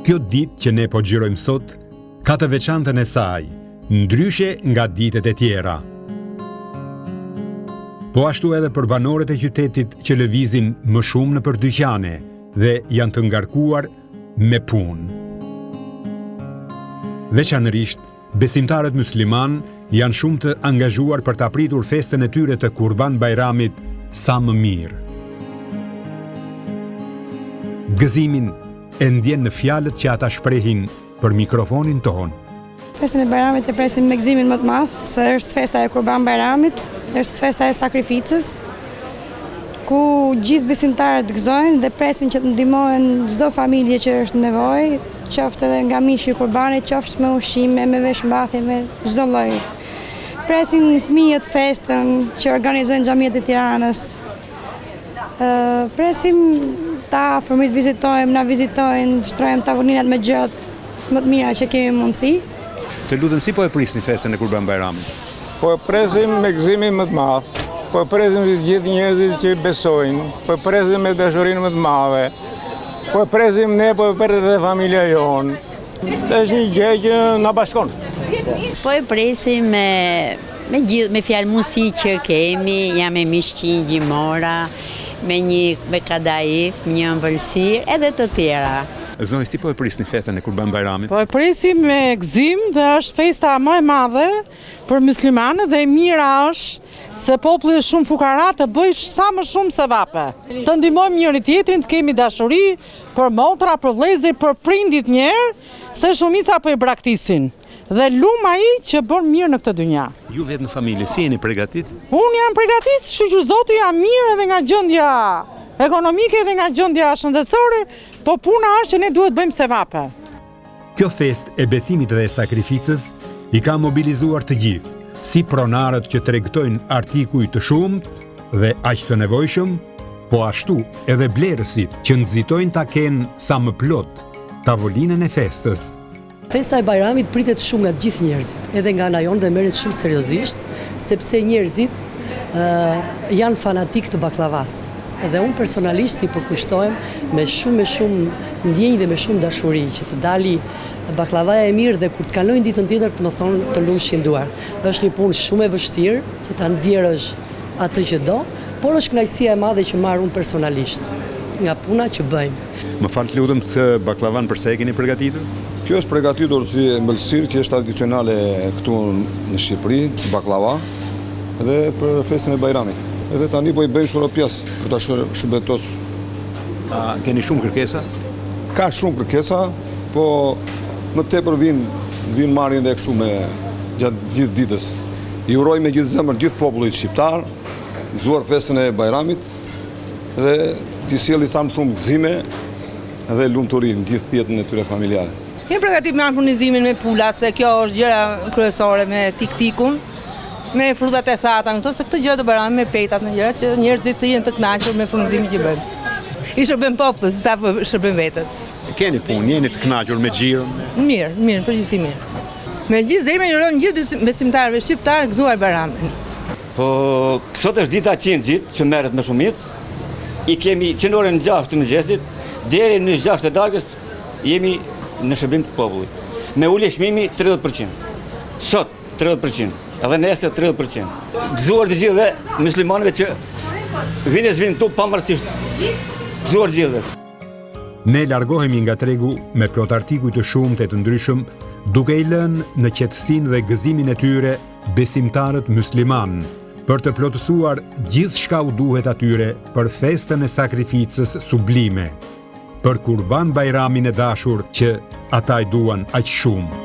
Kjo ditë që ne po xhirojmë sot ka të veçantën e saj, ndryshe nga ditët e tjera. Po ashtu edhe për banorët e qytetit që lëvizin më shumë nëpër dyqane dhe janë të ngarkuar me punë. Veçanërisht, besimtarët musliman janë shumë të angazhuar për të apritur festën e tyre të Kurban Bajramit sa më mirë. Gëzimin e ndjen në fjalët që ata shprehin për mikrofonin ton. Festën e Bajramit e presim me gëzimin më të madh, se është festa e Kurban Bajramit, është festa e sakrificës, ku gjithë besimtarët gëzojnë dhe presim që të ndihmohen çdo familje që është në nevojë, qoftë edhe nga mishi i kurbanit, qoftë me ushqime, me veshmbathje, me çdo lloj. Presim fëmijët festën që organizojnë xhamiet e Tiranës. Presim ta afërmit vizitojmë, na vizitojnë, shtrojmë tavolinat me gjërat më të mira që kemi mundësi. Të lutem, si po e prisni festën e Kurban Bajramit? Po e presim me gëzimin më të madh. Po e presim si gjithë njerëzit që besojnë. Po e presim me dashurinë më të madhe. Po e presim ne, po e presim dhe familja jonë. Është një gjë që na bashkon. Po e presim me fjalë mundësi që kemi, jam me miqësi gjimora, me kadaif, një ëmbëlsirë edhe të tjera. Zonjë, si po e prisni festën e Kurban Bajramit? Po e presim me gëzim dhe është festa më e madhe për muslimanët dhe e mira është se populli është shumë fukara të bëjë sa më shumë sevape. Të ndihmojmë njëri tjetrin, të kemi dashuri për motra, për vëllezër, për prindit njerë, se shumica po e braktisin. Dhe lum ai që bën mirë në këtë dynja. Ju vetë në familje, si jeni përgatit? Unë jam përgatit, që Zoti jam mirë edhe nga gjendja ekonomike edhe nga gjendja shëndetësore, po puna është që ne duhet bëjmë sevape. Kjo fest e besimit dhe sakrificës i ka mobilizuar të gjithë, si pronarët që tregtojnë artikuj të shumtë dhe aq të nevojshëm, po ashtu edhe blerësit që nxitojnë ta kenë sa më plot tavolinën e festës. Festa e Bajramit pritet shumë nga të gjithë njerëzit, edhe nga ana jonë dhe merret shumë seriozisht, sepse njerëzit janë fanatik të baklavas. Dhe unë personalisht i përkushtohem me shumë ndjenjë dhe me shumë dashuri që të dali baklavaja e mirë dhe kur të kalojnë ditën tjetër të më thonë të lumshin duar. Është një punë shumë e vështirë që ta nxjerrësh atë që do, por është kënaqësia e madhe që marr unë personalisht nga puna që bëjmë. Më fal të lutem, këtë baklavan përse e keni përgatitur? Kjo është përgatitur si ëmbëlsirë që është tradicionale këtu në Shqipëri, baklava, dhe për festën e Bajramit. Edhe tani po i bëjmë shuropjes për ta shërbetosur. Keni shumë kërkesa? Ka shumë kërkesa, po më tepër vinë marrin dhe kështu me gjatë gjithë ditës. I uroj me gjithë zemër gjithë popullit shqiptar, gëzuar festën e Bajramit dhe t'i sjelli sa më shumë gëzime dhe lumturi në gjithë jetën e tyre familjare. Kemi përgatitur me furnizimin me pula, se kjo është gjëra kryesore me tiktikun, me frutat e thata, se këtë gjëra të Bajramit me pejtat në gjëra që njerëzit të jenë të kënaqur me furnizimin që bëjmë. I shërbejmë popullit, sa shërbejmë vetes. Keni punë, jeni të kënaqur me xhiron? Mirë, përgjithësi mirë. Me gjithë zemrën urojmë gjithë besimtarëve shqiptar gëzuar Bajramin. Po sot është dita e qindxit që merret me shumicë. I kemi që në orën 6 të mëngjesit deri në 6 të darkës jemi në shërbim të popullit. Me ulje çmimi 30%. Sot 30%. Edhe nesër 30%. Gëzuar të gjithëve muslimanëve që vinë këtu pavarësisht. Gëzuar gjithëve. Ne largohemi nga tregu me plot artikuj të shumtë e të ndryshëm, duke i lënë në qetësinë dhe gëzimin e tyre besimtarët musliman, për të plotësuar gjithçka u duhet atyre për festën e sakrificës sublime, për Kurban Bajramin e dashur që ata i duan aq shumë.